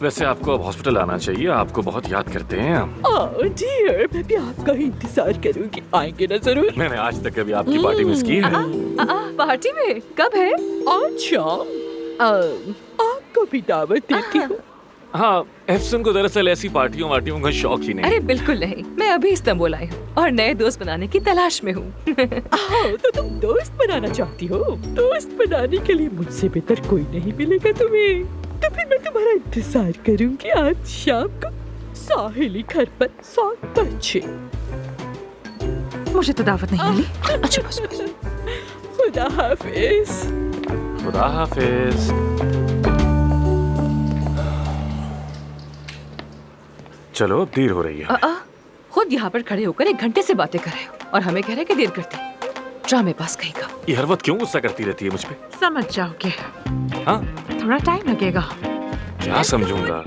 वैसे आपको अब हॉस्पिटल आना चाहिए, आपको बहुत याद करते हैं हम। ओह डियर, मैं भी आपका ही इंतजार करूंगी, आएंगे ना जरूर। मैंने आज तक कभी आपकी पार्टी मिस की है? पार्टी में कब है? आज शाम आपको भी दावत देती हूँ। हाँ, एफसन को दरअसल ऐसी पार्टियों वार्टियों का शौक ही नहीं। अरे बिल्कुल नहीं, मैं अभी इस्तांबुल आई हूँ और नए दोस्त बनाने की तलाश में हूँ। तो तुम दोस्त बनाना चाहती हो? दोस्त बनाने के लिए मुझसे बेहतर कोई नहीं मिलेगा तुम्हें। तो फिर मैं तुम्हारा इंतजार करूंगी आज शाम को साहिली घर पर 7 बजे। मुझे तो दावत नहीं मिली। अच्छा बस। खुदा हाफिज। खुदा हाफिज। चलो, अब देर हो रही है। खुद यहाँ पर खड़े होकर 1 घंटे से बातें कर रहे हो और हमें कह रहे कि देर करते हैं। ड्रामे पास कहीं का। ये हर वक्त क्यों गुस्सा करती रहती है मुझ पे? समझ जाओगे। हाँ? थोड़ा टाइम लगेगा। क्या समझूंगा?